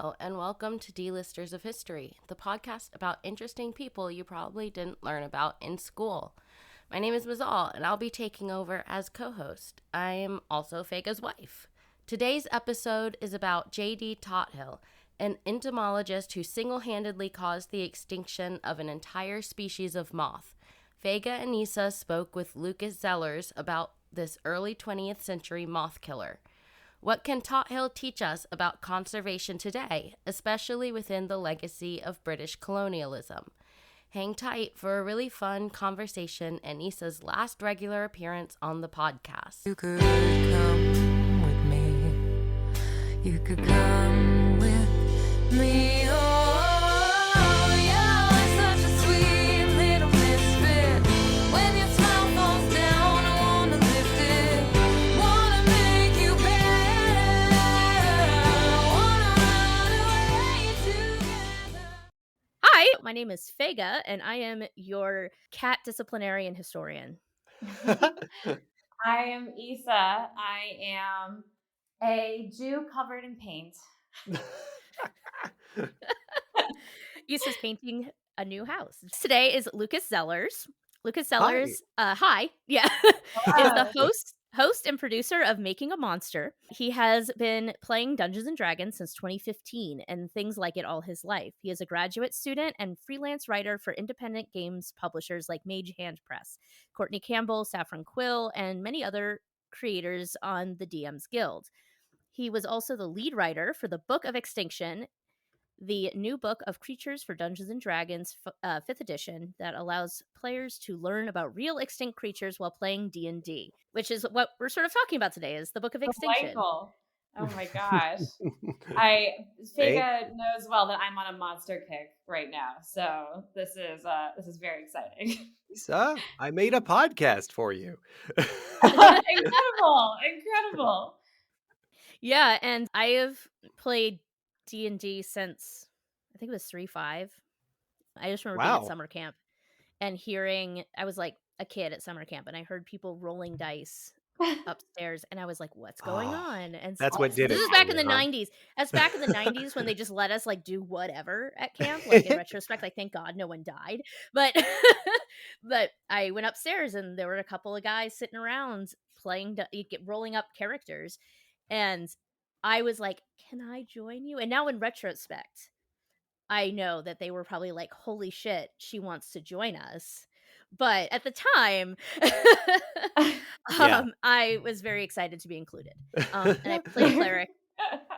Hello, and welcome to D-Listers of History, the podcast about interesting people you probably didn't learn about in school. My name is Mazal, and I'll be taking over as co-host. I am also Fayge's wife. Today's episode is about JD Tothill, an entomologist who single-handedly caused the extinction of an entire species of moth. Fayge and Isa spoke with Lucas Zellers about this early 20th century moth killer. What can Tothill teach us about conservation today, especially within the legacy of British colonialism? Hang tight for a really fun conversation and Isa's last regular appearance on the podcast. You could come with me. You could come with me. Oh, you're such a sweet little misfit. When your smile falls down, I wanna lift it. Wanna make you better. Wanna run away together. Hi, my name is Fayge, and I am your cat disciplinarian historian. I am Isa. I am a Jew covered in paint. Isa's painting a new house. Today is Lucas Zellers. Lucas Zellers, hi, yeah, is the host and producer of Making a Monster. He has been playing Dungeons and Dragons since 2015 and things like it all his life. He is a graduate student and freelance writer for independent games publishers like Mage Hand Press, Courtney Campbell, Saffron Quill, and many other creators on the DM's Guild. He was also the lead writer for the Book of Extinction, the new book of creatures for Dungeons and Dragons 5th edition that allows players to learn about real extinct creatures while playing D&D, which is what we're sort of talking about today, is the Book of Extinction. Delightful. Oh my gosh. Fayge knows well that I'm on a monster kick right now, so this is very exciting. Isa, I made a podcast for you. Incredible. Yeah, and I have played D&D since, I think it was 3.5. I just remember being at summer camp and hearing, I was like a kid at summer camp, and I heard people rolling dice upstairs, and I was like, what's going on? And That's what did it. This is back in the 90s. That's back in the 90s when they just let us like do whatever at camp. Like in retrospect, like thank God no one died. But but I went upstairs and there were a couple of guys sitting around playing, rolling up characters, and I was like, can I join you? And now in retrospect, I know that they were probably like, holy shit, she wants to join us. But at the time, I was very excited to be included. And I played cleric,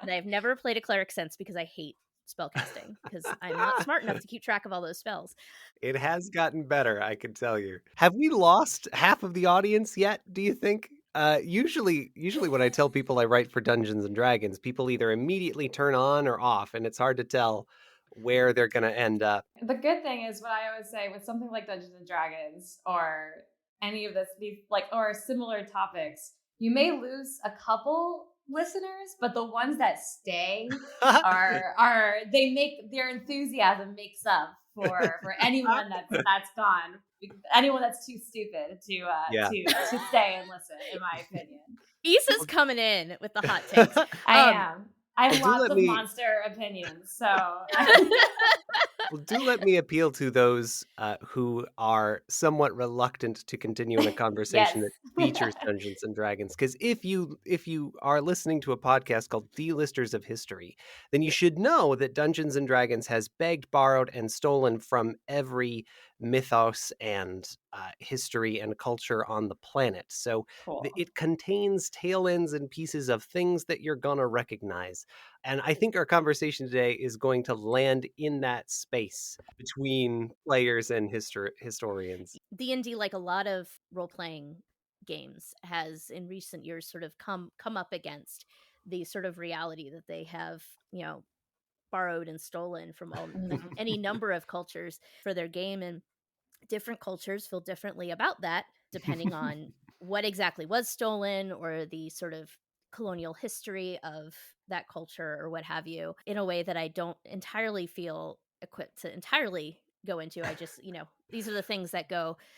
and I've never played a cleric since because I hate spellcasting because I'm not smart enough to keep track of all those spells. It has gotten better, I can tell you. Have we lost half of the audience yet, do you think? Usually when I tell people I write for Dungeons and Dragons, people either immediately turn on or off, and it's hard to tell where they're going to end up. The good thing is what I always say with something like Dungeons and Dragons or any of these or similar topics, you may lose a couple listeners, but the ones that stay their enthusiasm makes up for anyone that's gone, anyone that's too stupid to stay and listen, in my opinion. Isa's coming in with the hot takes. I am. I have lots of monster opinions, so... Well, do let me appeal to those who are somewhat reluctant to continue in a conversation that features Dungeons and Dragons. Because if you are listening to a podcast called D-Listers of History, then you should know that Dungeons and Dragons has begged, borrowed, and stolen from every mythos and history and culture on the planet. So cool. It contains tail ends and pieces of things that you're gonna recognize. And I think our conversation today is going to land in that space between players and historians. D&D, like a lot of role-playing games, has in recent years sort of come up against the sort of reality that they have, borrowed and stolen from any number of cultures for their game, and different cultures feel differently about that depending on what exactly was stolen or the sort of colonial history of that culture or what have you, in a way that I don't entirely feel equipped to entirely go into. I just, these are the things that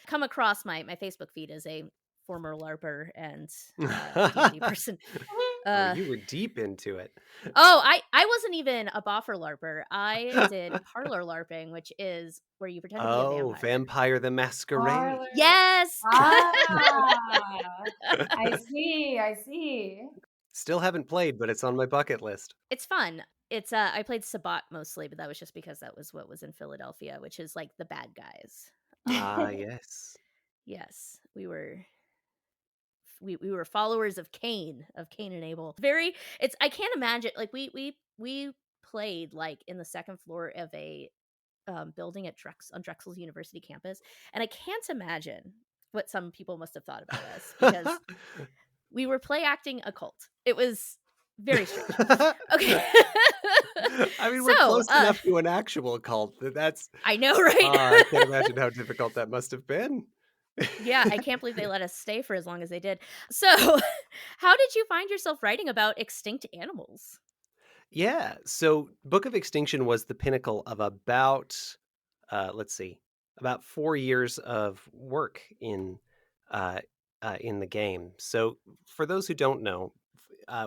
come across my Facebook feed as a former LARPer and D&D person. Oh, Uh, you were deep into it. oh, I wasn't even a boffer LARPer. I did parlor LARPing, which is where you pretend to be a Oh, vampire. Vampire the Masquerade. Parlor. Yes. I see. I see. Still haven't played, but it's on my bucket list. It's fun. It's I played Sabat mostly, but that was just because that was what was in Philadelphia, which is like the bad guys. Ah, yes. Yes, we were followers of Cain and Abel. Very it's I can't imagine like we played like in the second floor of a building at on Drexel's University campus, and I can't imagine what some people must have thought about us because we were play acting a cult. It was very strange. Okay. I mean, we're So, close enough to an actual cult that that's. I know, right? I can't imagine how difficult that must have been. Yeah, I can't believe they let us stay for as long as they did. So, how did you find yourself writing about extinct animals? Yeah. So, Book of Extinction was the pinnacle of about, let's see, about 4 years of work in the game. So, for those who don't know,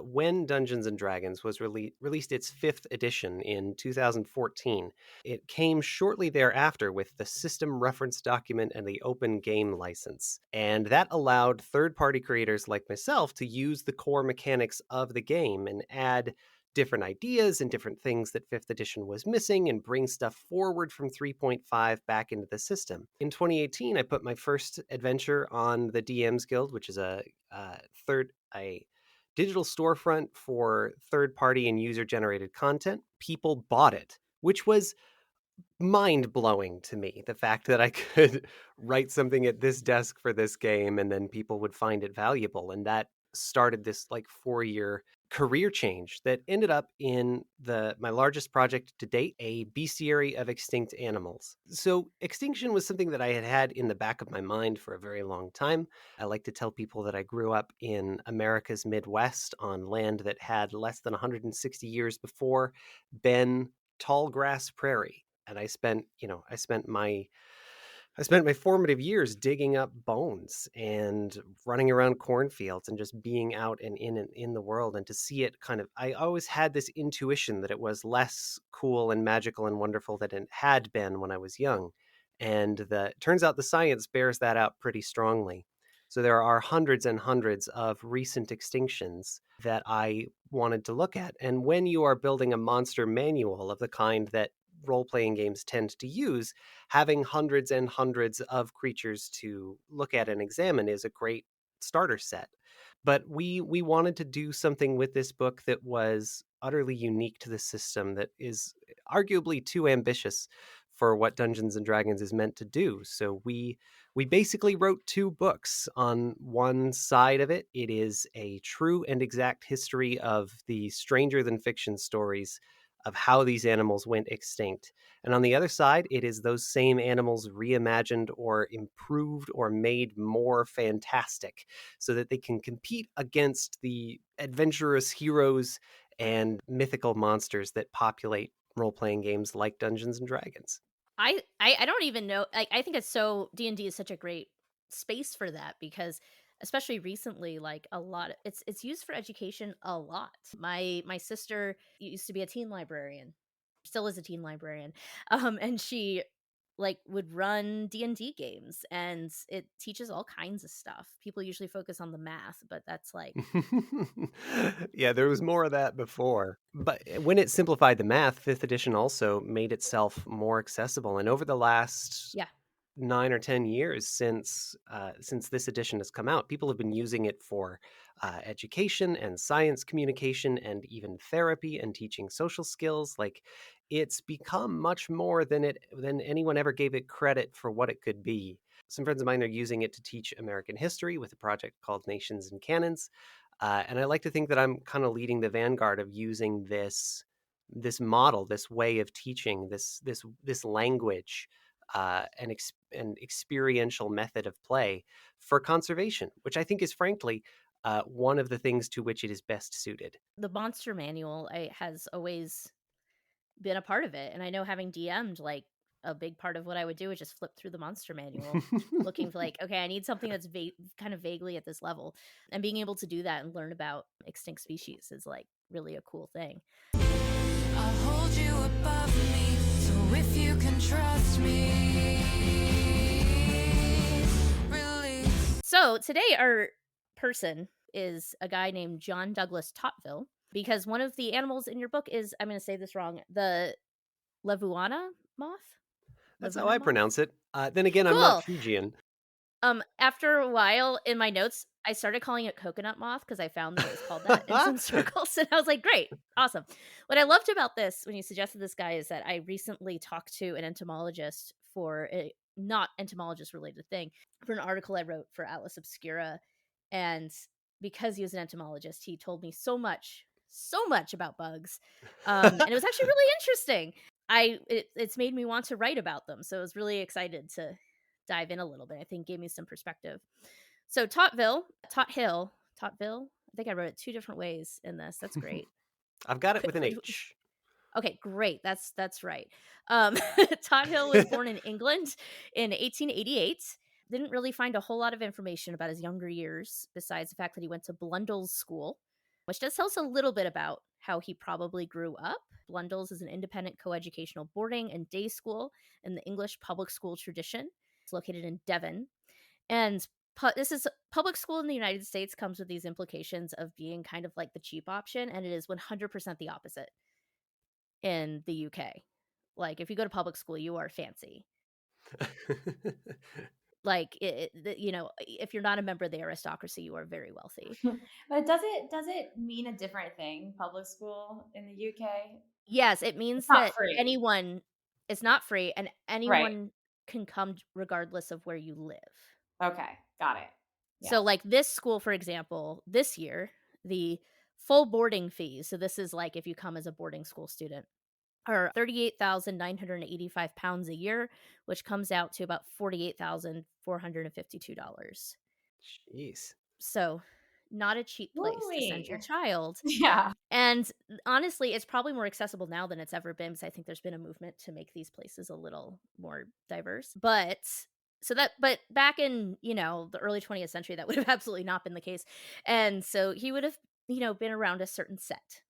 when Dungeons and Dragons was released its 5th edition in 2014, it came shortly thereafter with the system reference document and the open game license. And that allowed third-party creators like myself to use the core mechanics of the game and add different ideas and different things that 5th edition was missing and bring stuff forward from 3.5 back into the system. In 2018, I put my first adventure on the DM's Guild, which is a digital storefront for third-party and user-generated content. People bought it, which was mind-blowing to me. The fact that I could write something at this desk for this game and then people would find it valuable. And that started this like 4-year career change that ended up in my largest project to date, a bestiary of extinct animals. So Extinction was something that I had in the back of my mind for a very long time. I like to tell people that I grew up in America's Midwest on land that had less than 160 years before been tall grass prairie. And I spent my formative years digging up bones and running around cornfields and just being out and in the world, and to see it I always had this intuition that it was less cool and magical and wonderful than it had been when I was young. And turns out the science bears that out pretty strongly. So there are hundreds and hundreds of recent extinctions that I wanted to look at. And when you are building a monster manual of the kind that role-playing games tend to use, having hundreds and hundreds of creatures to look at and examine is a great starter set. But we wanted to do something with this book that was utterly unique to the system, that is arguably too ambitious for what Dungeons and Dragons is meant to do. So we basically wrote 2 books. On one side of it, it is a true and exact history of the stranger than fiction stories of how these animals went extinct. And on the other side, it is those same animals reimagined or improved or made more fantastic so that they can compete against the adventurous heroes and mythical monsters that populate role-playing games like Dungeons and Dragons. I don't even know. Like, I think it's so D&D is such a great space for that because especially recently, like a lot of, it's used for education a lot. My sister used to be a teen librarian, still is a teen librarian, and she like would run D&D games, and it teaches all kinds of stuff. People usually focus on the math, but that's like Yeah, there was more of that before. But when it simplified the math, 5th edition also made itself more accessible. And over the last yeah. 9 or 10 years since this edition has come out, people have been using it for education and science communication and even therapy and teaching social skills. Like, it's become much more than anyone ever gave it credit for what it could be. Some friends of mine are using it to teach American history with a project called Nations and Cannons. And I like to think that I'm kind of leading the vanguard of using this model, this way of teaching, this language, an experiential method of play for conservation, which I think is frankly one of the things to which it is best suited. The monster manual has always been a part of it, and I know having DM'd like a big part of what I would do is just flip through the monster manual, looking for like, okay, I need something that's kind of vaguely at this level. And being able to do that and learn about extinct species is like really a cool thing. I'll hold you above me, so if you can trust me, release. So today our person is a guy named John Douglas Tothill, because one of the animals in your book is, I'm going to say this wrong, the Levuana moth? That's Levuana how I moth? pronounce it. Then again, I'm Cool. not Fijian. After a while in my notes, I started calling it coconut moth because I found that it was called that in some circles. And I was like, great, awesome. What I loved about this when you suggested this guy is that I recently talked to an entomologist for a not entomologist related thing for an article I wrote for Atlas Obscura. And because he was an entomologist, he told me so much about bugs. And it was actually really interesting. It's made me want to write about them. So I was really excited to dive in a little bit. I think gave me some perspective. So Tothill, I think I wrote it 2 different ways in this. That's great. I've got it with an H. Okay, great. That's right. Tothill was born in England in 1888. Didn't really find a whole lot of information about his younger years, besides the fact that he went to Blundell's School, which does tell us a little bit about how he probably grew up. Blundell's is an independent coeducational boarding and day school in the English public school tradition. It's located in Devon. And this is public school in the United States comes with these implications of being kind of like the cheap option, and it is 100% the opposite in the UK. Like, if you go to public school, you are fancy. Like, if you're not a member of the aristocracy, you are very wealthy. But does it mean a different thing, public school in the UK? Yes, it means not that free. anyone, it's not free, and anyone can come regardless of where you live. Okay, got it. Yeah. So like this school, for example, this year, the full boarding fees, so this is like if you come as a boarding school student, are £38,985 a year, which comes out to about $48,452. Jeez. So not a cheap place to send your child. Yeah. And honestly, it's probably more accessible now than it's ever been, because I think there's been a movement to make these places a little more diverse. But back in, the early 20th century, that would have absolutely not been the case. And so he would have, been around a certain set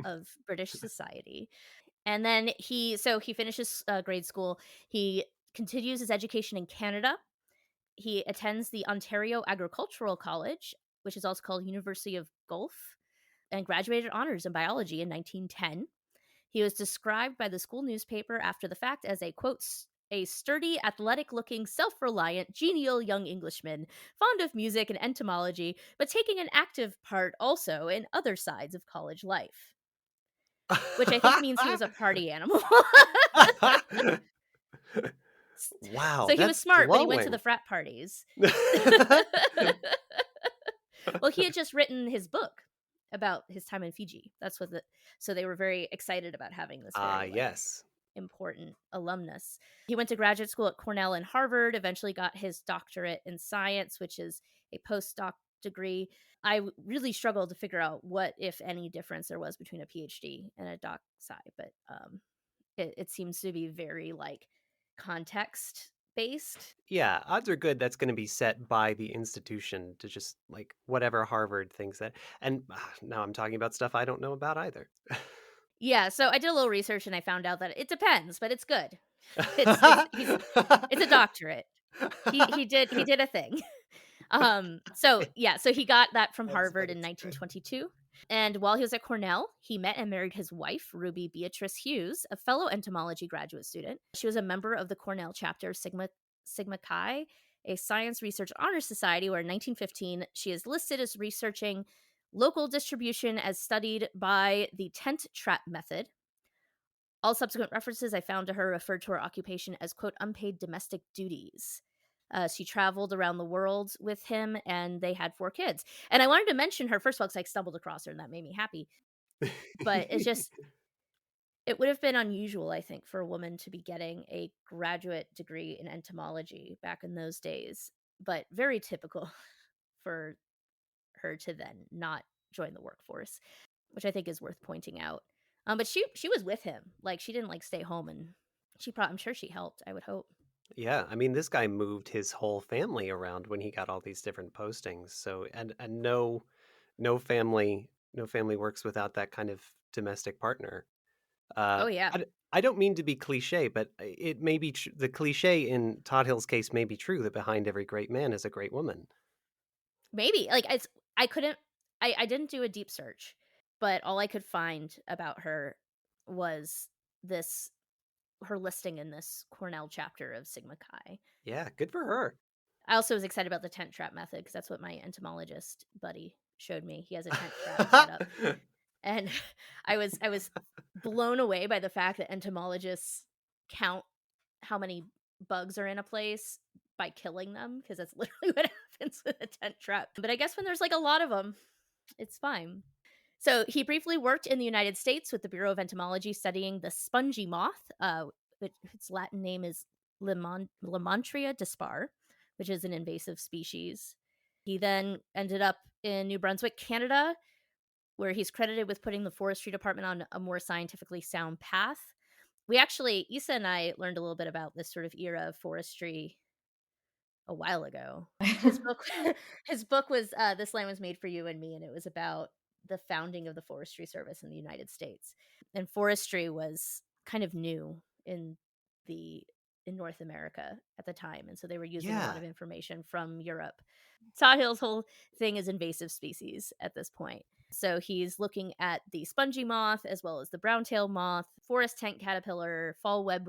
of British society. And then he finishes grade school. He continues his education in Canada. He attends the Ontario Agricultural College, which is also called University of Guelph, and graduated honors in biology in 1910. He was described by the school newspaper after the fact as a, quote, a sturdy, athletic-looking, self-reliant, genial young Englishman, fond of music and entomology, but taking an active part also in other sides of college life. Which I think means he was a party animal. Wow. So he was smart, glowing. but he went to the frat parties. Well, he had just written his book about his time in Fiji. That's what so they were very excited about having this very, yes. important alumnus. He went to graduate school at Cornell and Harvard, eventually got his doctorate in science, which is a postdoc degree. I really struggled to figure out what, if any, difference there was between a PhD and a doc sci, but it seems to be very context based. Yeah, odds are good that's going to be set by the institution to just whatever Harvard thinks that. And now I'm talking about stuff I don't know about either. Yeah, so I did a little research and I found out that it depends, but it's good. It's a doctorate. He did a thing. So he got that from Harvard in 1922. And while he was at Cornell, he met and married his wife, Ruby Beatrice Hughes, a fellow entomology graduate student. She was a member of the Cornell chapter of Sigma Chi, a science research honor society, where in 1915 she is listed as researching local distribution as studied by the tent trap method. All subsequent references I found to her referred to her occupation as, quote, unpaid domestic duties. She traveled around the world with him, and they had 4 kids. And I wanted to mention her, first of all, because I stumbled across her, and that made me happy. But it's just, it would have been unusual, I think, for a woman to be getting a graduate degree in entomology back in those days, but very typical for her to then not join the workforce, which I think is worth pointing out. But she was with him. She didn't stay home and I'm sure she helped, I would hope. Yeah, I mean, this guy moved his whole family around when he got all these different postings. So, and no family works without that kind of domestic partner. Oh yeah. I don't mean to be cliche, but it may be the cliche in Tothill's case may be true that behind every great man is a great woman. Maybe. Like I couldn't I didn't do a deep search, but all I could find about her was this her listing in this Cornell chapter of Sigma Chi. Yeah, good for her. I also was excited about the tent trap method because that's what my entomologist buddy showed me. He has a tent trap set up. And I was blown away by the fact that entomologists count how many bugs are in a place by killing them, because that's literally what happens with a tent trap. But I guess when there's like a lot of them, it's fine. So he briefly worked in the United States with the Bureau of Entomology studying the spongy moth. Its Latin name is Lemantria dispar, which is an invasive species. He then ended up in New Brunswick, Canada, where he's credited with putting the forestry department on a more scientifically sound path. Isa and I learned a little bit about this sort of era of forestry a while ago. His book was This Land Was Made for You and Me, and it was about the founding of the Forestry Service in the United States. And forestry was kind of new in North America at the time, and so they were using a lot of information from Europe. Tothill's whole thing is invasive species at this point. So he's looking at the spongy moth as well as the brown-tailed moth, forest tent caterpillar, fall web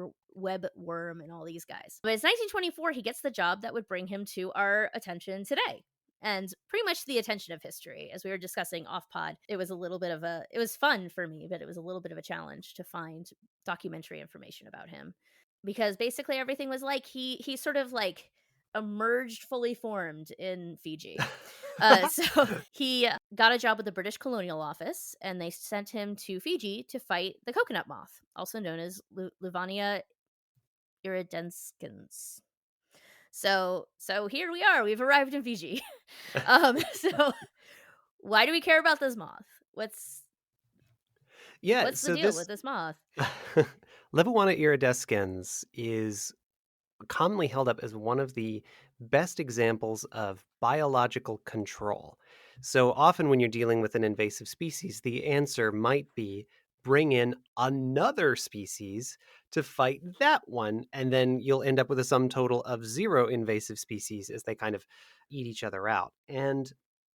worm, and all these guys. But it's 1924 he gets the job that would bring him to our attention today, and pretty much the attention of history. As we were discussing off pod, it was fun for me, but it was a little bit of a challenge to find documentary information about him, because basically everything was like he sort of like emerged fully formed in Fiji. So he got a job with the British Colonial Office, and they sent him to Fiji to fight the coconut moth, also known as Levuana iridenskens. So here we are. We've arrived in Fiji. So why do we care about this moth? What's the deal with this moth? Levuana iridescens is commonly held up as one of the best examples of biological control. So often when you're dealing with an invasive species, the answer might be bring in another species to fight that one, and then you'll end up with a sum total of 0 invasive species as they kind of eat each other out. And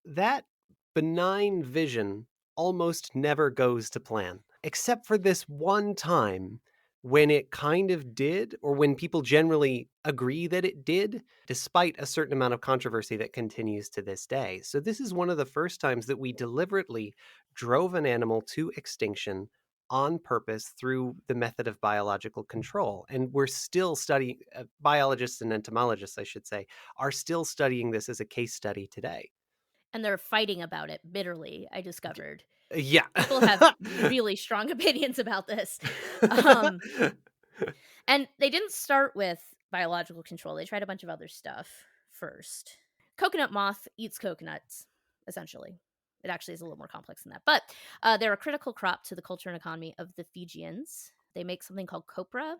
that benign vision almost never goes to plan, except for this one time when it kind of did, or when people generally agree that it did, despite a certain amount of controversy that continues to this day. So this is one of the first times that we deliberately drove an animal to extinction on purpose through the method of biological control. And we're still studying, biologists and entomologists, I should say, are still studying this as a case study today. And they're fighting about it bitterly, I discovered. Yeah. People have really strong opinions about this. And they didn't start with biological control. They tried a bunch of other stuff first. Coconut moth eats coconuts, essentially. It actually is a little more complex than that. But they're a critical crop to the culture and economy of the Fijians. They make something called copra,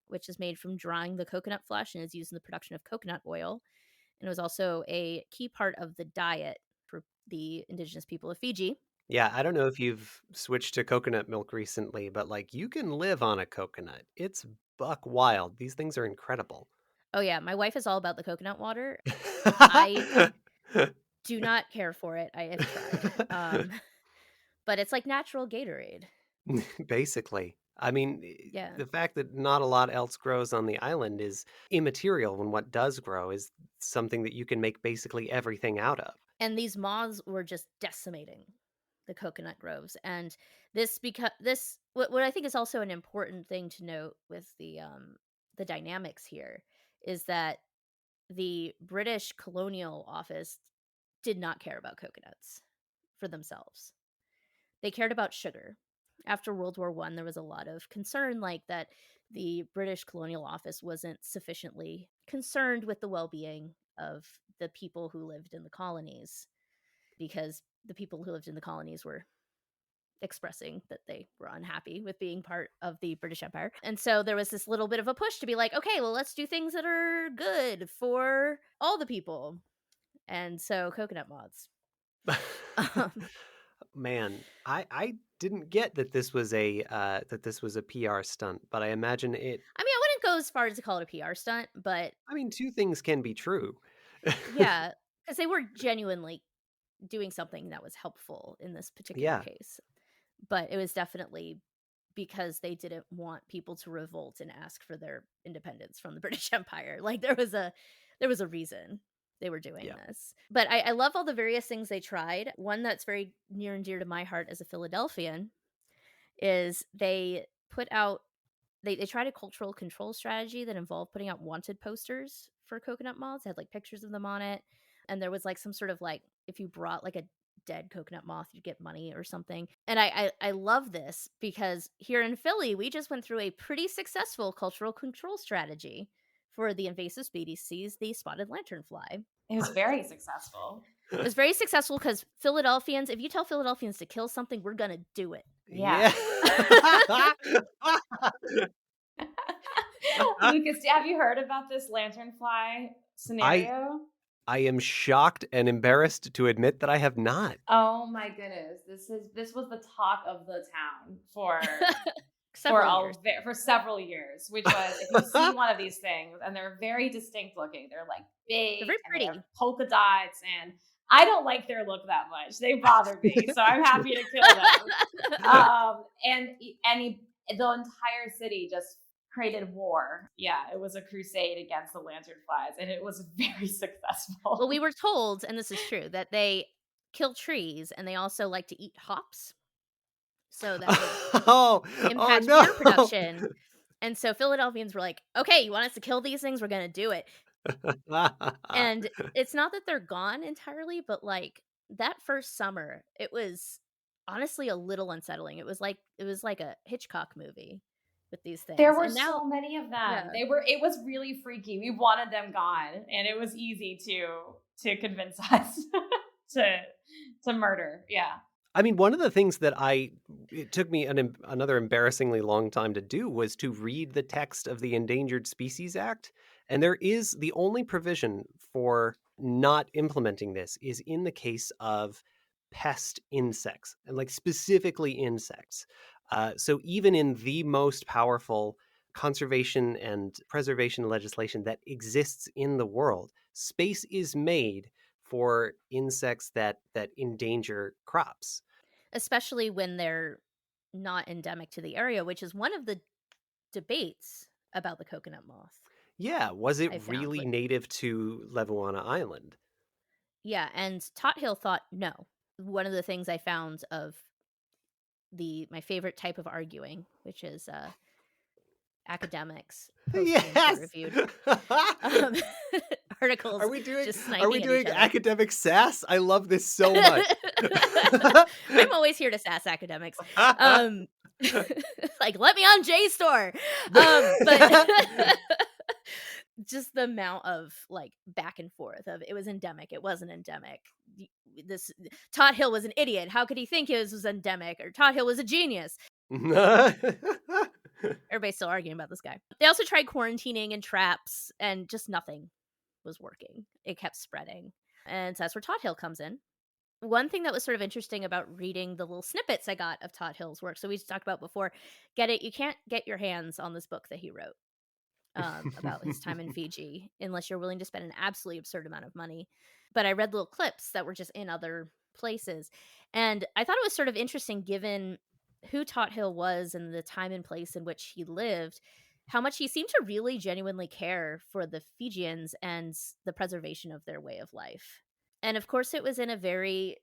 which is made from drying the coconut flesh and is used in the production of coconut oil. And it was also a key part of the diet for the indigenous people of Fiji. Yeah, I don't know if you've switched to coconut milk recently, but like you can live on a coconut. It's buck wild. These things are incredible. Oh yeah, my wife is all about the coconut water. I do not care for it. I have tried. But it's like natural Gatorade. Basically. I mean, Yeah. the fact that not a lot else grows on the island is immaterial when what does grow is something that you can make basically everything out of. And these moths were just decimating the coconut groves. And what I think is also an important thing to note with the dynamics here is that the British Colonial Office did not care about coconuts for themselves. They cared about sugar. After World War I, there was a lot of concern like that the British Colonial Office wasn't sufficiently concerned with the well-being of the people who lived in the colonies, because the people who lived in the colonies were expressing that they were unhappy with being part of the British Empire. And so there was this little bit of a push to be like, okay, well, let's do things that are good for all the people. And so coconut moths. Man, I didn't get that this was a PR stunt, but I imagine it. I mean, I wouldn't go as far as to call it a PR stunt, but I mean, two things can be true. yeah, because they were genuinely doing something that was helpful in this particular case. But it was definitely because they didn't want people to revolt and ask for their independence from the British Empire. Like there was a reason they were doing this. But I love all the various things they tried. One that's very near and dear to my heart as a Philadelphian is they put out they tried a cultural control strategy that involved putting out wanted posters for coconut moths. It had like pictures of them on it. And there was like some sort of like, if you brought like a dead coconut moth, you'd get money or something. And I love this because here in Philly, we just went through a pretty successful cultural control strategy for the invasive species, the spotted lanternfly. It was very successful. It was very successful because Philadelphians, if you tell Philadelphians to kill something, we're going to do it. Yeah. Lucas, have you heard about this lanternfly scenario? I am shocked and embarrassed to admit that I have not. Oh my goodness. This was the talk of the town for several years, which was, if you see one of these things, and they're very distinct looking, they're like big, they're very pretty, they have polka dots, and I don't like their look that much. They bother me, so I'm happy to kill them. And the entire city just created war. Yeah, it was a crusade against the lanternflies, and it was very successful. Well, we were told, and this is true, that they kill trees, and they also like to eat hops. So that would impact beer production. And so Philadelphians were like, okay, you want us to kill these things? We're going to do it. And it's not that they're gone entirely, but like that first summer, it was honestly a little unsettling. It was like a Hitchcock movie with these things. There were so many of them. Yeah. It was really freaky. We wanted them gone, and it was easy to convince us to murder. Yeah. I mean, one of the things that it took me another embarrassingly long time to do was to read the text of the Endangered Species Act. And there is the only provision for not implementing this is in the case of pest insects, and like specifically insects. So even in the most powerful conservation and preservation legislation that exists in the world, space is made for insects that endanger crops. Especially when they're not endemic to the area, which is one of the debates about the coconut moth. Yeah, was it really native to Levuana Island? Yeah, and Tothill thought no. One of the things I found of my favorite type of arguing, which is academics reviewed articles. Are we doing academic sass? I love this so much. I'm always here to sass academics. Like, let me on JSTOR. But just the amount of like back and forth of it was endemic, it wasn't endemic. This Tothill was an idiot. How could he think it was endemic? Or Tothill was a genius. Everybody's still arguing about this guy. They also tried quarantining and traps, and just nothing was working. It kept spreading. And so that's where Tothill comes in. One thing that was sort of interesting about reading the little snippets I got of Tothill's work, so we talked about before, you can't get your hands on this book that he wrote about his time in Fiji unless you're willing to spend an absolutely absurd amount of money. But I read little clips that were just in other places. And I thought it was sort of interesting, given who Tothill was and the time and place in which he lived, how much he seemed to really genuinely care for the Fijians and the preservation of their way of life. And of course, it was in a very,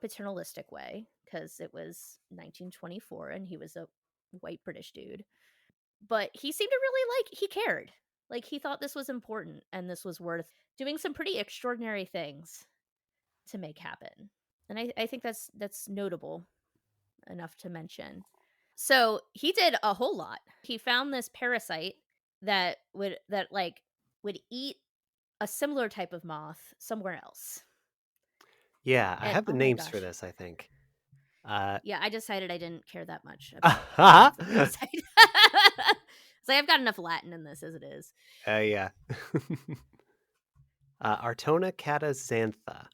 paternalistic way, because it was 1924 and he was a white British dude. But he seemed to really he cared. Like, he thought this was important and this was worth doing some pretty extraordinary things to make happen. And I think that's notable enough to mention. So he did a whole lot. He found this parasite that would eat a similar type of moth somewhere else. Yeah, I have the names for this, I think. Yeah, I decided I didn't care that much about the parasite. It's like I've got enough Latin in this as it is. Yeah. Artona cataxantha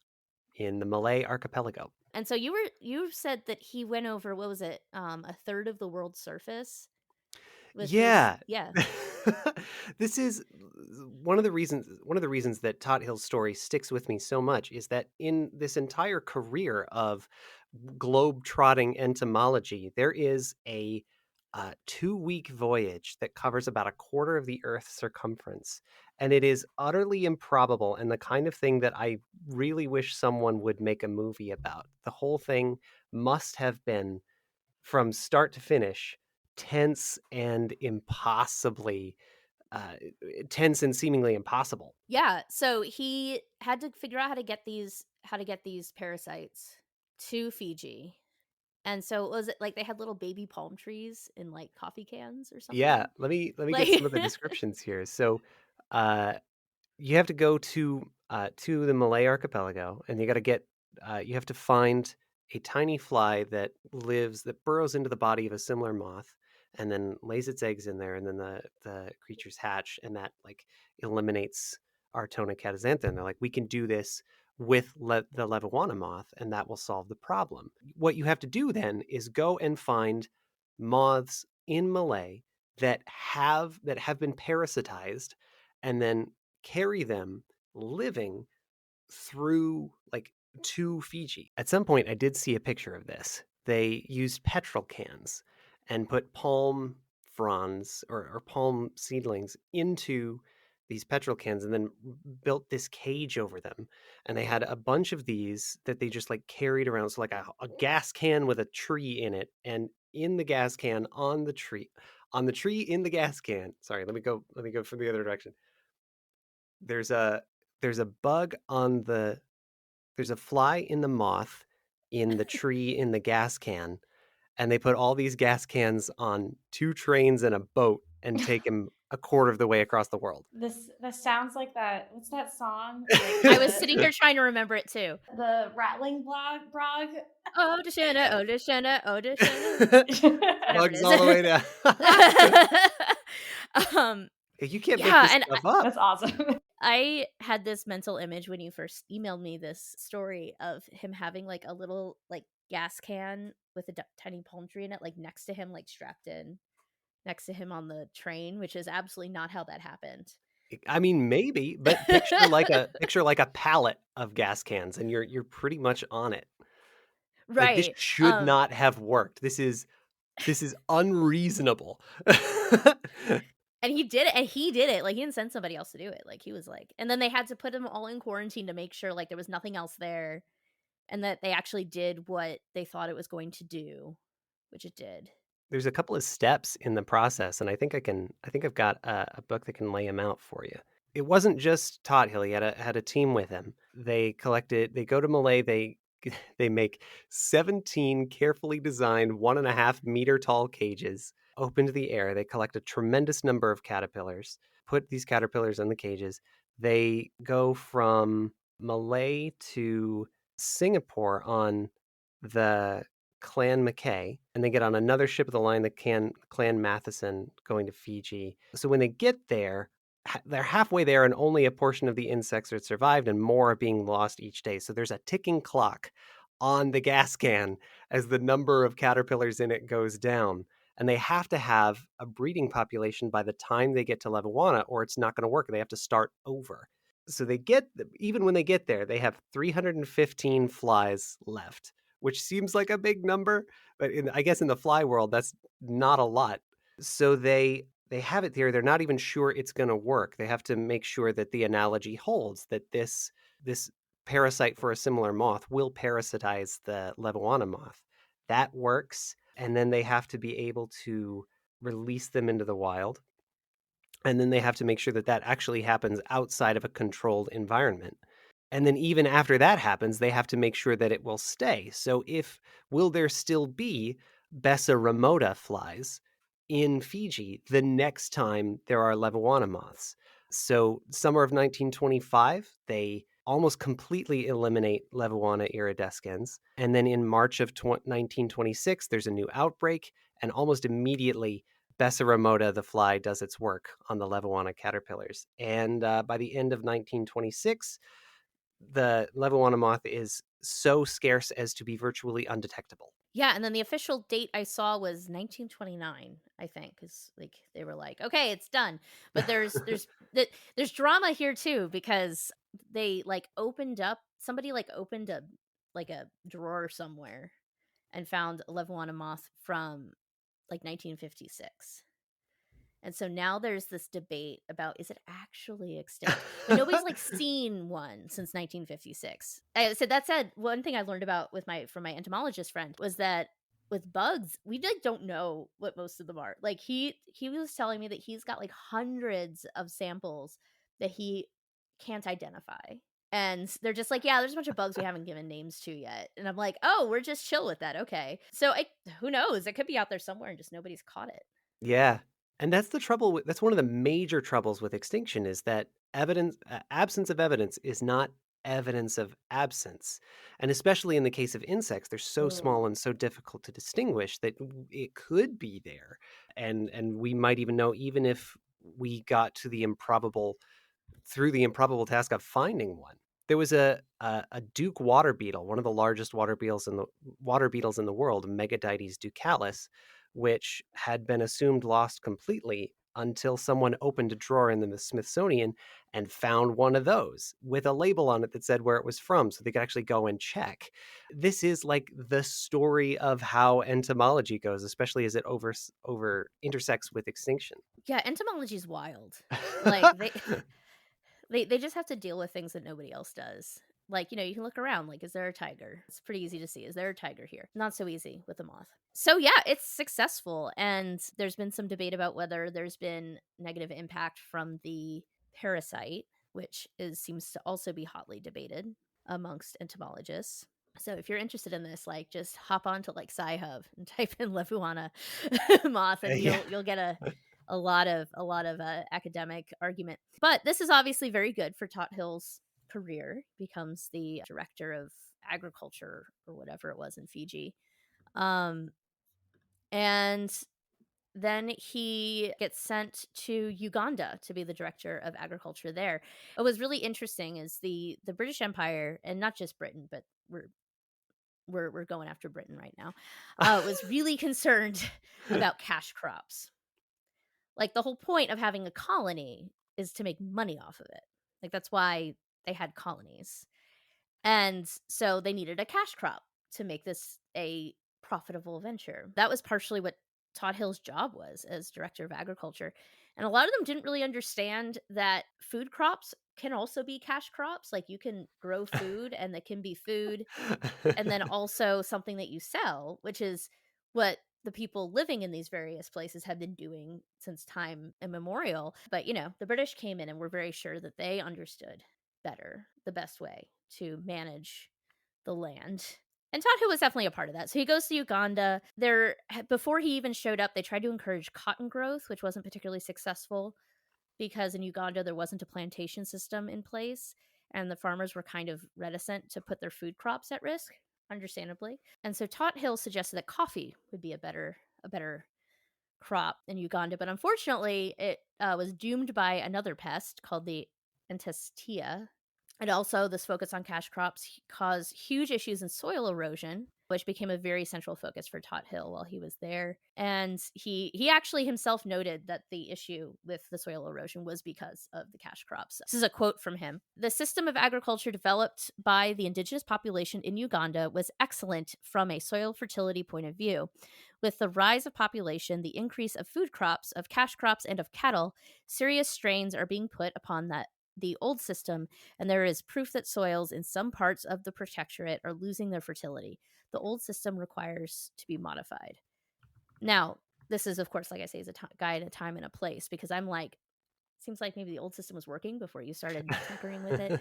in the Malay archipelago. And so you said that he went over, what was it, a third of the world's surface? Yeah. Yeah. This is one of the reasons that Tothill's story sticks with me so much is that in this entire career of globe-trotting entomology, there is a 2-week voyage that covers about a quarter of the Earth's circumference. And it is utterly improbable and the kind of thing that I really wish someone would make a movie about. The whole thing must have been, from start to finish, tense and seemingly impossible. Yeah, so he had to figure out how to get these parasites to Fiji. And so was it like they had little baby palm trees in like coffee cans or something? Yeah, let me get some of the descriptions here. So, you have to go to the Malay archipelago, and you have to find a tiny fly that burrows into the body of a similar moth, and then lays its eggs in there, and then the creatures hatch, and that like eliminates Artona cataxantha. And they're like, we can do this with the Levuana moth, and that will solve the problem. What you have to do then is go and find moths in Malay that have been parasitized, and then carry them living through to Fiji. At some point, I did see a picture of this. They used petrol cans and put palm fronds or palm seedlings into these petrol cans and then built this cage over them. And they had a bunch of these that they just like carried around. So like a gas can with a tree in it, and in the gas can on the tree in the gas can. Sorry, let me go from the other direction. There's a bug on there's a fly in the moth in the tree in the gas can, and they put all these gas cans on 2 trains and a boat and take them a quarter of the way across the world. This sounds like that. What's that song? I was sitting here trying to remember it too. The rattling brog. Oh, Deshana, oh, Deshana, oh, Deshana. Bugs all the way down. You can't make this stuff up. That's awesome. I had this mental image when you first emailed me this story of him having like a little like gas can with a tiny palm tree in it, like next to him, like strapped in next to him on the train, which is absolutely not how that happened. I mean, maybe, but picture like a pallet of gas cans, and you're pretty much on it. Right. Like, this should not have worked. This is unreasonable. And he did it. Like, he didn't send somebody else to do it. Like, he was like, and then they had to put them all in quarantine to make sure like there was nothing else there, and that they actually did what they thought it was going to do, which it did. There's a couple of steps in the process, and I think I've got a book that can lay them out for you. It wasn't just Tothill. He had a team with him. They go to Malay, they make 17 carefully designed 1.5 meter tall cages open to the air. They collect a tremendous number of caterpillars, put these caterpillars in the cages. They go from Malay to Singapore on the Clan Mackay, and they get on another ship of the line, the Clan Matheson, going to Fiji. So when they get there, they're halfway there, and only a portion of the insects are survived, and more are being lost each day. So there's a ticking clock on the gas can as the number of caterpillars in it goes down. And they have to have a breeding population by the time they get to Levuana, or it's not going to work. They have to start over. So even when they get there, they have 315 flies left, which seems like a big number, but I guess in the fly world, that's not a lot. So they have it there. They're not even sure it's going to work. They have to make sure that the analogy holds, that this parasite for a similar moth will parasitize the Levuana moth. That works. And then they have to be able to release them into the wild. And then they have to make sure that actually happens outside of a controlled environment. And then even after that happens, they have to make sure that it will stay. So will there still be Bessa remota flies in Fiji the next time there are Levuana moths? So summer of 1925, they almost completely eliminate Levuana iridescens. And then in March of 1926, there's a new outbreak, and almost immediately, Bessa remota, the fly, does its work on the Levuana caterpillars. And by the end of 1926, the Levuana moth is so scarce as to be virtually undetectable. Yeah, and then the official date I saw was 1929, I think, because like they were like, okay, it's done. But there's drama here too, because they like opened up somebody like opened a like a drawer somewhere and found a Levuana moth from like 1956. And so now there's this debate about, is it actually extinct? But nobody's like seen one since 1956. That said, one thing I learned about from my entomologist friend was that with bugs, we like don't know what most of them are. Like he was telling me that he's got like hundreds of samples that he can't identify. And they're just like, yeah, there's a bunch of bugs we haven't given names to yet. And I'm like, oh, we're just chill with that. Okay. So who knows? It could be out there somewhere and just nobody's caught it. Yeah. And that's the trouble that's one of the major troubles with extinction, is that absence of evidence is not evidence of absence. And especially in the case of insects, they're so small and so difficult to distinguish that it could be there. And we might even know, even if we got to through the improbable task of finding one. There was a Duke water beetle, one of the largest water beetles in the world, Megadites ducalis, which had been assumed lost completely until someone opened a drawer in the Smithsonian and found one of those with a label on it that said where it was from, so they could actually go and check. This is like the story of how entomology goes, especially as it intersects with extinction. Yeah, entomology is wild. Like they just have to deal with things that nobody else does. Like, you can look around, like, is there a tiger? It's pretty easy to see. Is there a tiger here? Not so easy with a moth. So yeah, it's successful. And there's been some debate about whether there's been negative impact from the parasite, which seems to also be hotly debated amongst entomologists. So if you're interested in this, like, just hop on to like Sci-Hub and type in Levuana moth, and you'll get a lot of academic argument. But this is obviously very good for Tothill's career. He becomes the director of agriculture or whatever it was in Fiji. And then he gets sent to Uganda to be the director of agriculture there. What was really interesting is the British Empire, and not just Britain, but we're going after Britain right now, was really concerned about cash crops. Like, the whole point of having a colony is to make money off of it. Like, that's why they had colonies. And so they needed a cash crop to make this a profitable venture. That was partially what Tothill's job was as director of agriculture. And a lot of them didn't really understand that food crops can also be cash crops. Like, you can grow food and that can be food and then also something that you sell, which is what the people living in these various places have been doing since time immemorial. But, the British came in and were very sure that they understood better the best way to manage the land. And Tothill was definitely a part of that. So he goes to Uganda. Before he even showed up, they tried to encourage cotton growth, which wasn't particularly successful because in Uganda there wasn't a plantation system in place, and the farmers were kind of reticent to put their food crops at risk, understandably. And so Tothill suggested that coffee would be a better crop in Uganda, but unfortunately it was doomed by another pest called the Antestia. And also, this focus on cash crops caused huge issues in soil erosion, which became a very central focus for Tothill while he was there. And he actually himself noted that the issue with the soil erosion was because of the cash crops. This is a quote from him. "The system of agriculture developed by the indigenous population in Uganda was excellent from a soil fertility point of view. With the rise of population, the increase of food crops, of cash crops, and of cattle, serious strains are being put upon the old system, and there is proof that soils in some parts of the protectorate are losing their fertility. The old system requires to be modified." Now, this is, of course, like I say, is a guide, a time, and a place, because I'm like, seems like maybe the old system was working before you started tinkering with it.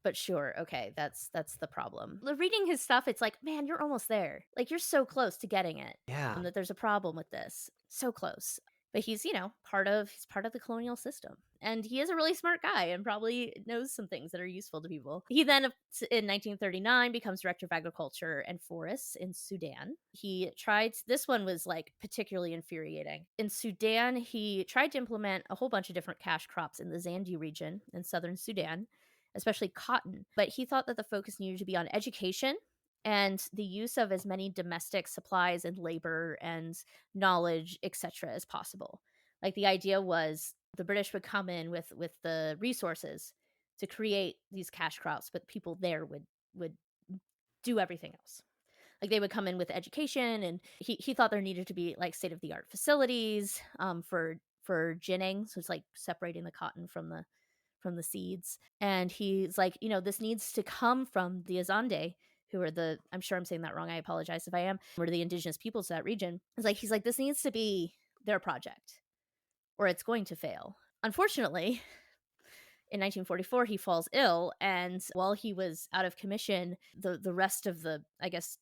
But sure, okay, that's the problem. Reading his stuff, it's like, man, you're almost there. Like, you're so close to getting it. Yeah. And that there's a problem with this. So close. But he's, part of the colonial system. And he is a really smart guy and probably knows some things that are useful to people. He then, in 1939, becomes director of agriculture and forests in Sudan. This one was like particularly infuriating. In Sudan, he tried to implement a whole bunch of different cash crops in the Zandi region in southern Sudan, especially cotton. But he thought that the focus needed to be on education and the use of as many domestic supplies and labor and knowledge, etc., as possible. Like, the idea was the British would come in with the resources to create these cash crops, but people there would do everything else. Like, they would come in with education, and he thought there needed to be like state-of-the-art facilities for ginning, so it's like separating the cotton from the seeds. And he's like, this needs to come from the Azande, who are I'm sure I'm saying that wrong, I apologize if I am, were the indigenous peoples of that region. He's like, this needs to be their project or it's going to fail. Unfortunately, in 1944, he falls ill, and while he was out of commission, the rest of the, I guess,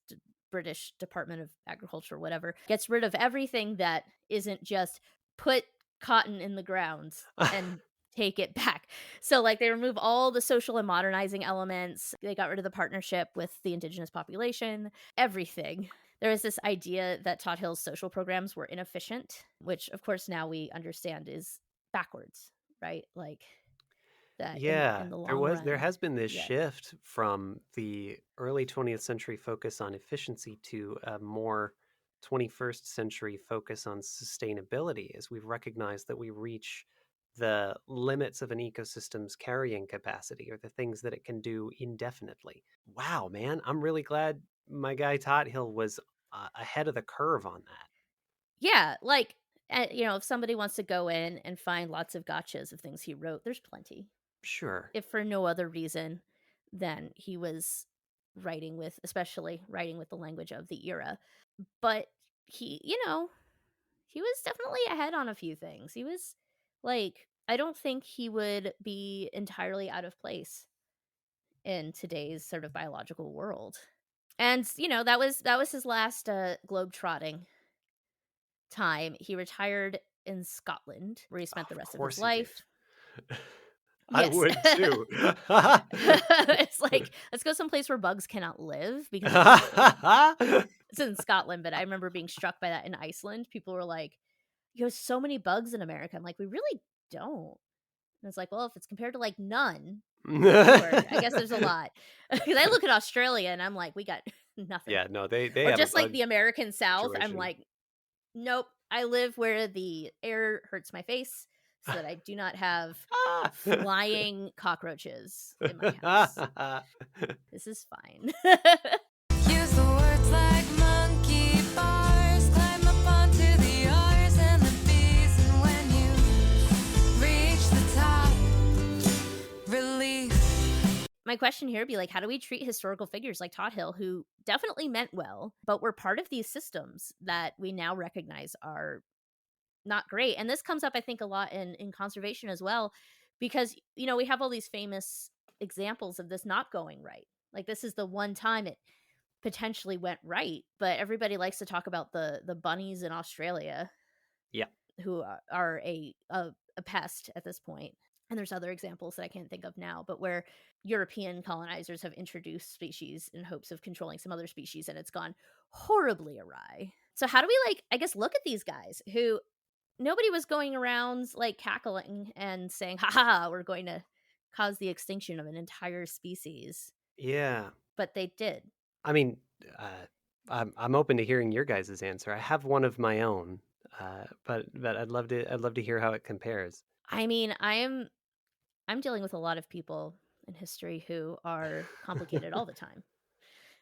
British Department of Agriculture or whatever gets rid of everything that isn't just put cotton in the ground and take it back. So like, they remove all the social and modernizing elements. They got rid of the partnership with the indigenous population, everything. There was this idea that Tothill's social programs were inefficient, which of course now we understand is backwards, right? Like, that in the long run. There has been this shift from the early 20th century focus on efficiency to a more 21st century focus on sustainability, as we've recognized that we reach the limits of an ecosystem's carrying capacity, or the things that it can do indefinitely. Wow, man, I'm really glad my guy Tothill was ahead of the curve on that. Yeah, like, if somebody wants to go in and find lots of gotchas of things he wrote, there's plenty. Sure. If for no other reason than he was especially writing with the language of the era. But he was definitely ahead on a few things. He was like, I don't think he would be entirely out of place in today's sort of biological world. And that was his last globe-trotting time. He retired in Scotland, where he spent the rest of his life. I would too. It's like, let's go someplace where bugs cannot live, because it's in Scotland. But I remember being struck by that in Iceland. People were like, you have so many bugs in America. I'm like, we really don't. And it's like, well, if it's compared to like none, sure, I guess there's a lot. Because I look at Australia and I'm like, we got nothing. Yeah, no, they or have just a like the American South. situation. I'm like, nope. I live where the air hurts my face, so that I do not have flying cockroaches in my house. This is fine. Use the words like monkey bars, climb up onto the R's and the B's, and when you reach the top, relief. My question here would be like, how do we treat historical figures like Tothill, who definitely meant well, but were part of these systems that we now recognize are not great? And this comes up, I think, a lot in conservation as well, because, we have all these famous examples of this not going right. Like, this is the one time it potentially went right, but everybody likes to talk about the bunnies in Australia. Yeah. Who are a pest at this point. And there's other examples that I can't think of now, but where European colonizers have introduced species in hopes of controlling some other species, and it's gone horribly awry. So how do we, I guess, look at these guys who nobody was going around like cackling and saying, ha ha, we're going to cause the extinction of an entire species. Yeah. But they did. I mean, I'm open to hearing your guys' answer. I have one of my own, but I'd love to hear how it compares. I mean, I'm dealing with a lot of people in history who are complicated all the time.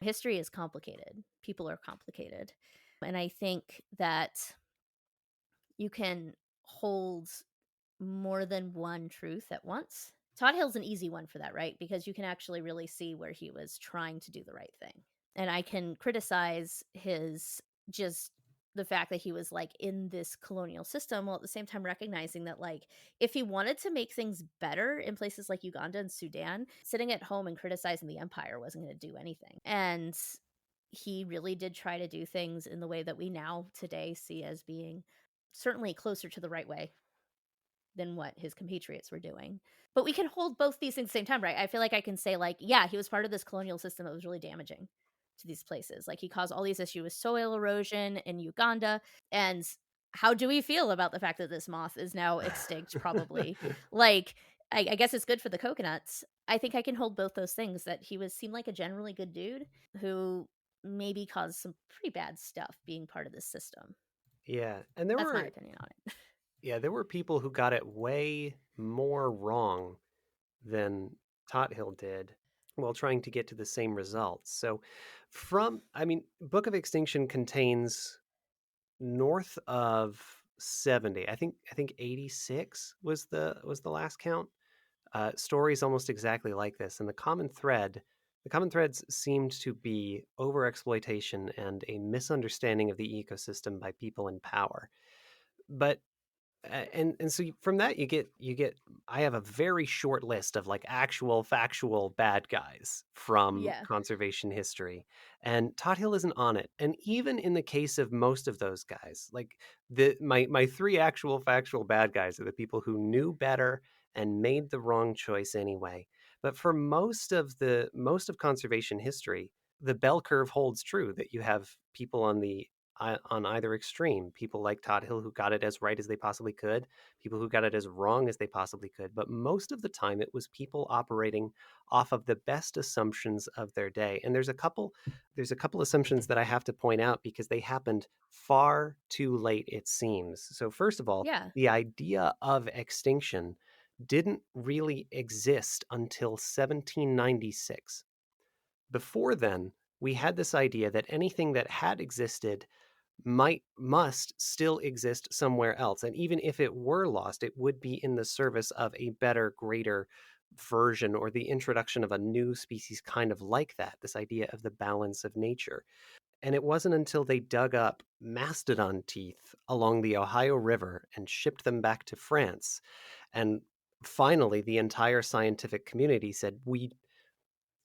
History is complicated. People are complicated. And I think that you can hold more than one truth at once. Tothill's an easy one for that, right? Because you can actually really see where he was trying to do the right thing. And I can criticize just the fact that he was in this colonial system, while at the same time recognizing that if he wanted to make things better in places like Uganda and Sudan, sitting at home and criticizing the empire wasn't going to do anything. And he really did try to do things in the way that we now today see as being certainly closer to the right way than what his compatriots were doing. But we can hold both these things at the same time, right? I feel like I can say, like, yeah, he was part of this colonial system that was really damaging to these places. Like, he caused all these issues with soil erosion in Uganda. And how do we feel about the fact that this moth is now extinct, probably? Like, I guess it's good for the coconuts. I think I can hold both those things, that he seemed like a generally good dude who maybe caused some pretty bad stuff being part of this system. Yeah, and there That's my were opinion on it. there were people who got it way more wrong than Tothill did while trying to get to the same results. So Book of Extinction contains north of 70. I think 86 was the last count. Stories almost exactly like this, and the common threads seemed to be overexploitation and a misunderstanding of the ecosystem by people in power. But and so from that you get I have a very short list of like actual factual bad guys from Yeah. conservation history, and Tothill isn't on it. And even in the case of most of those guys, like my three actual factual bad guys are the people who knew better and made the wrong choice anyway. But for most of conservation history, the bell curve holds true, that you have people on either extreme, people like Tothill who got it as right as they possibly could, people who got it as wrong as they possibly could. But most of the time it was people operating off of the best assumptions of their day. And there's a couple assumptions that I have to point out because they happened far too late, it seems. So first of all, Yeah. the idea of extinction didn't really exist until 1796. Before then, we had this idea that anything that had existed must still exist somewhere else, and even if it were lost, it would be in the service of a better, greater version, or the introduction of a new species kind of like that, this idea of the balance of nature. And it wasn't until they dug up mastodon teeth along the Ohio River and shipped them back to France, and finally the entire scientific community said,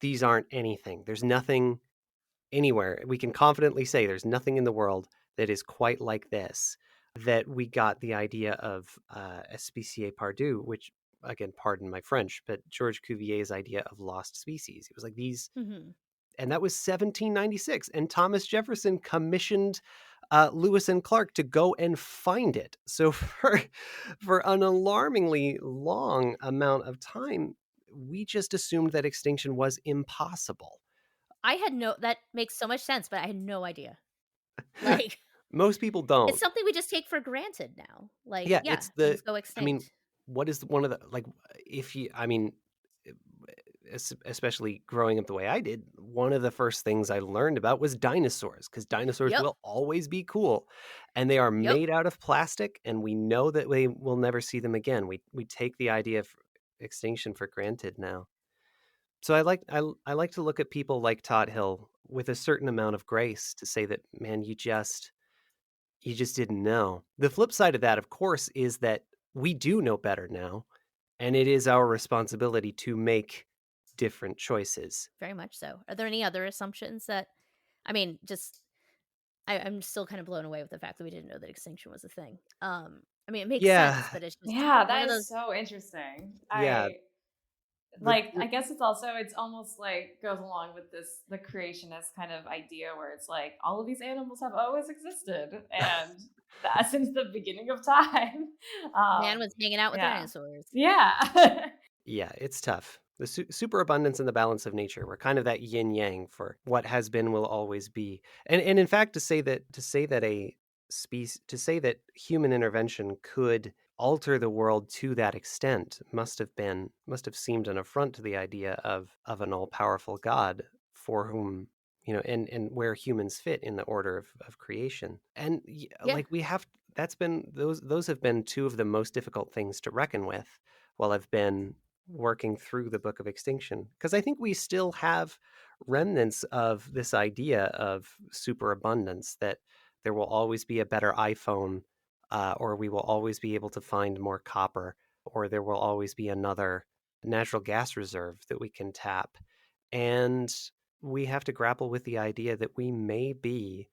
these aren't anything, there's nothing anywhere, we can confidently say there's nothing in the world that is quite like this, that we got the idea of Espèce perdue, which, again, pardon my French, but George Cuvier's idea of lost species. It was like these, and that was 1796, and Thomas Jefferson commissioned Lewis and Clark to go and find it. So for an alarmingly long amount of time, we just assumed that extinction was impossible. That makes so much sense, but I had no idea. Like, most people don't. it's something we just take for granted now. Like, Yeah, yeah, it's the, things go extinct. what is one of the, like, especially growing up the way I did, one of the first things I learned about was dinosaurs, because dinosaurs Yep. will always be cool, and they are made out of plastic, and we know that we will never see them again. We take the idea of extinction for granted now. So I like to look at people like Tothill with a certain amount of grace to say that, man, you just didn't know. The flip side of that, of course, is that we do know better now, and it is our responsibility to make different choices. Very much so. Are there any other assumptions that, I'm still kind of blown away with the fact that we didn't know that extinction was a thing. It makes sense, but it's just that is so interesting. Yeah. I guess it's almost like goes along with the creationist kind of idea where it's like all of these animals have always existed, and that since the beginning of time. Man was hanging out with dinosaurs. Yeah. Yeah, it's tough. The superabundance and the balance of nature. We're kind of that yin yang for what has been will always be. And in fact, to say that human intervention could alter the world to that extent must have seemed an affront to the idea of an all-powerful God for whom, and where humans fit in the order of creation. And like those have been two of the most difficult things to reckon with while I've been working through the Book of Extinction, because I think we still have remnants of this idea of superabundance, that there will always be a better iPhone, or we will always be able to find more copper, or there will always be another natural gas reserve that we can tap. And we have to grapple with the idea that we may be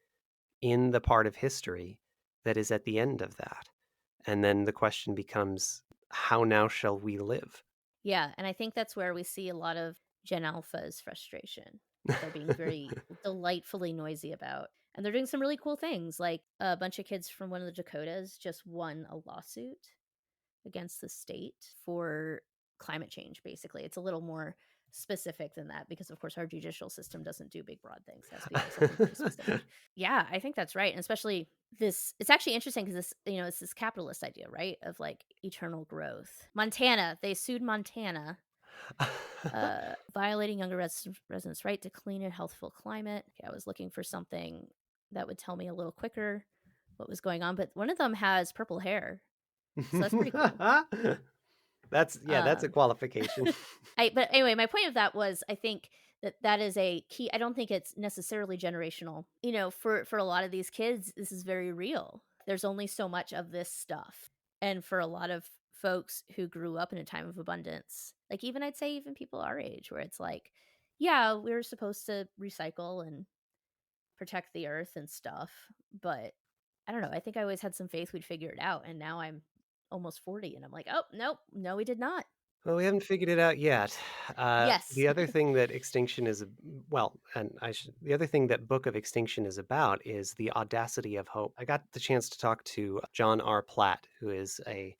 in the part of history that is at the end of that. And then the question becomes, how now shall we live? Yeah, and I think that's where we see a lot of Gen Alpha's frustration. They're being very delightfully noisy about. And they're doing some really cool things. Like a bunch of kids from one of the Dakotas just won a lawsuit against the state for climate change, basically. It's a little more specific than that because, of course, our judicial system doesn't do big, broad things. It has to be like something pretty specific. Yeah, I think that's right. And especially this, it's actually interesting because this, it's this capitalist idea, right? Of like eternal growth. Montana, they sued Montana, violating younger residents' right to clean and healthful climate. Okay, I was looking for something that would tell me a little quicker what was going on, but one of them has purple hair. So that's pretty cool. That's a qualification. But anyway, my point of that was I think that is a key. I don't think it's necessarily generational. For a lot of these kids, this is very real. There's only so much of this stuff. And for a lot of folks who grew up in a time of abundance, like I'd say even people our age, where it's like, yeah, we're supposed to recycle and protect the earth and stuff. But I don't know. I think I always had some faith we'd figure it out. And now I'm almost 40 and I'm like, oh, nope, no, we did not. Well, we haven't figured it out yet. Yes. The other thing that Extinction is, the other thing that Book of Extinction is about is the audacity of hope. I got the chance to talk to John R. Platt, who is a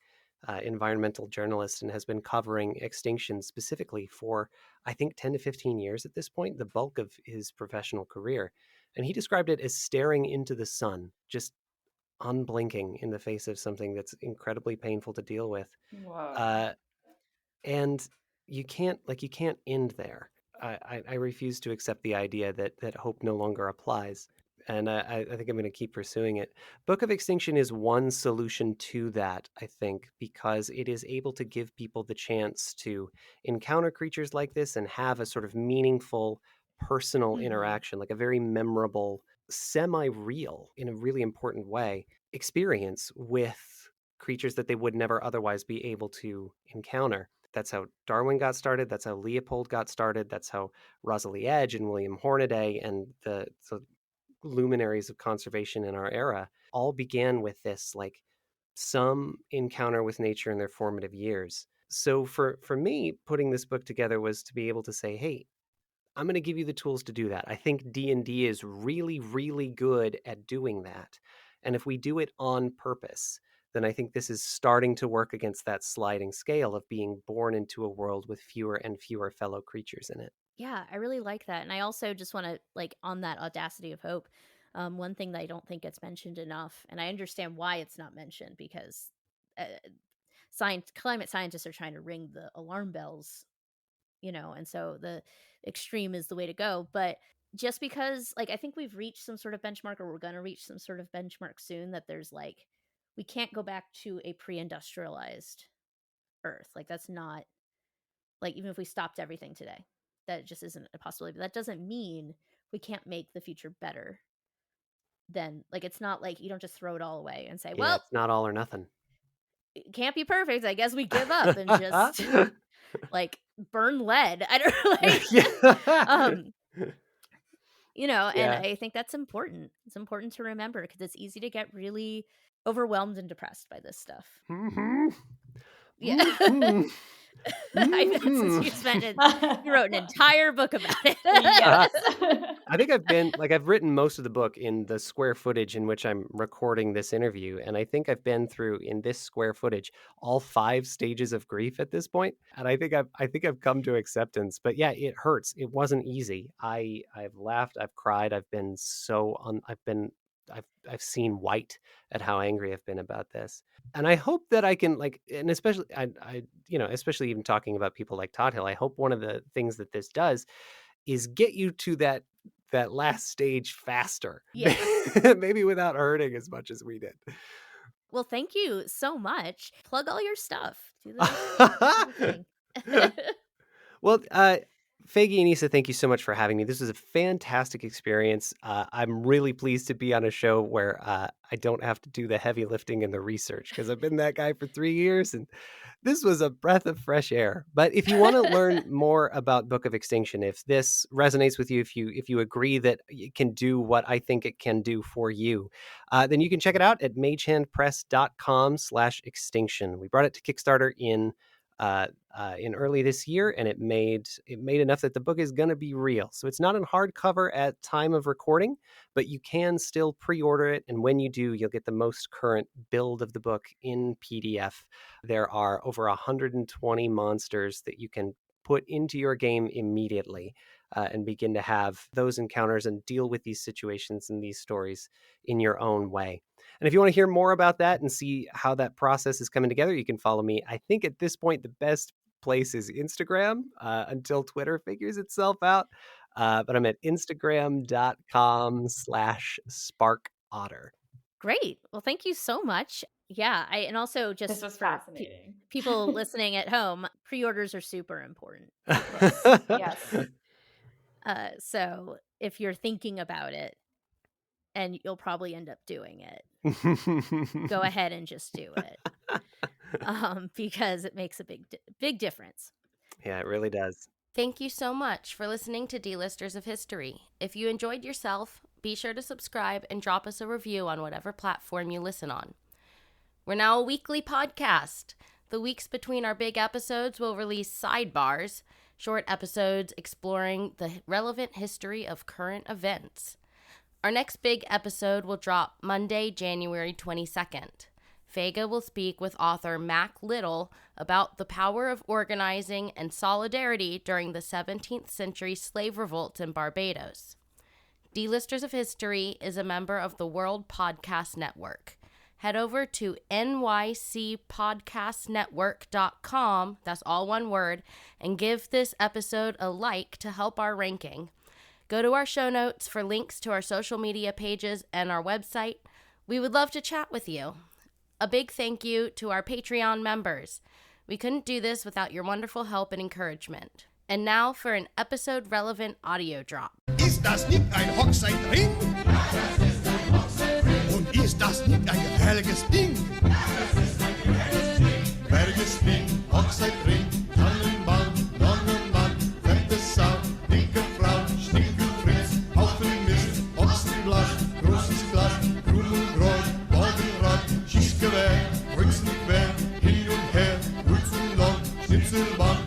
environmental journalist and has been covering extinction specifically for, I think, 10 to 15 years at this point, the bulk of his professional career. And he described it as staring into the sun, just unblinking in the face of something that's incredibly painful to deal with. Whoa. And you can't end there. I refuse to accept the idea that hope no longer applies. And I think I'm going to keep pursuing it. Book of Extinction is one solution to that, I think, because it is able to give people the chance to encounter creatures like this and have a sort of meaningful personal interaction, like a very memorable, semi-real, in a really important way, experience with creatures that they would never otherwise be able to encounter. That's how Darwin got started. That's how Leopold got started. That's how Rosalie Edge and William Hornaday and the luminaries of conservation in our era all began with this, like, some encounter with nature in their formative years. So for me, putting this book together was to be able to say, hey, I'm going to give you the tools to do that. I think D&D is really, really good at doing that. And if we do it on purpose, then I think this is starting to work against that sliding scale of being born into a world with fewer and fewer fellow creatures in it. Yeah, I really like that. And I also just want to, like, on that audacity of hope, one thing that I don't think gets mentioned enough, and I understand why it's not mentioned, because climate scientists are trying to ring the alarm bells, and so the extreme is the way to go. But just because, like, I think we've reached some sort of benchmark, or we're going to reach some sort of benchmark soon, that there's like, we can't go back to a pre-industrialized Earth. Like, that's not, like, even if we stopped everything today, that just isn't a possibility. But that doesn't mean we can't make the future better. Then, like, it's not like you don't just throw it all away and say, well, it's not all or nothing. It can't be perfect. I guess we give up and just like burn lead. I don't like, and I think that's important. It's important to remember because it's easy to get really overwhelmed and depressed by this stuff. Yeah. You wrote an entire book about it. Yes. I think I've written most of the book in the square footage in which I'm recording this interview. And I think I've been through, in this square footage, all 5 stages of grief at this point. And I think I've come to acceptance. But yeah, it hurts. It wasn't easy. I've laughed, I've cried, I've seen white at how angry I've been about this. And I hope that I can, like, and especially, especially even talking about people like Tothill, I hope one of the things that this does is get you to that last stage faster. Yeah. Maybe without hurting as much as we did. Well, thank you so much. Plug all your stuff. Do the thing. Well, Fayge and Isa, thank you so much for having me. This was a fantastic experience. I'm really pleased to be on a show where I don't have to do the heavy lifting and the research, because I've been that guy for 3 years, and this was a breath of fresh air. But if you want to learn more about Book of Extinction, if this resonates with you, if you agree that it can do what I think it can do for you, then you can check it out at magehandpress.com/extinction. We brought it to Kickstarter in early this year, and it made enough that the book is going to be real. So it's not in hardcover at time of recording, but you can still pre-order it. And when you do, you'll get the most current build of the book in PDF. There are over 120 monsters that you can put into your game immediately and begin to have those encounters and deal with these situations and these stories in your own way. And if you want to hear more about that and see how that process is coming together, you can follow me. I think at this point, the best place is Instagram until Twitter figures itself out. But I'm at instagram.com/sparkotter. Great. Well, thank you so much. Yeah. And also just This was for fascinating. people listening at home, pre-orders are super important. Yes. So if you're thinking about it, and you'll probably end up doing it, go ahead and just do it, because it makes a big difference. Yeah, it really does. Thank you so much for listening to D-Listers of History. If you enjoyed yourself, be sure to subscribe and drop us a review on whatever platform you listen on. We're now a weekly podcast. The weeks between our big episodes will release sidebars, short episodes exploring the relevant history of current events. Our next big episode will drop Monday, January 22nd. Fayge will speak with author Mac Little about the power of organizing and solidarity during the 17th century slave revolts in Barbados. D-Listers of History is a member of the World Podcast Network. Head over to nycpodcastnetwork.com, that's all one word, and give this episode a like to help our ranking. Go to our show notes for links to our social media pages and our website. We would love to chat with you. A big thank you to our Patreon members. We couldn't do this without your wonderful help and encouragement. And now for an episode-relevant audio drop. Ist das nicht ein Hochzeitring? Und ist das nicht ein gefährliches Ding? Gefährliches Ding, Hochzeitring, Tannenbaum, Nonnenmann, fette Sau, dicke Frau, Stinkelfritz, Haufelmist, Ochsenblatt, großes Glas, Krummelbräu, Morgenrad, Schießgewehr, Holzenquer, hin und her, kurz und lang, Schnitzelbank.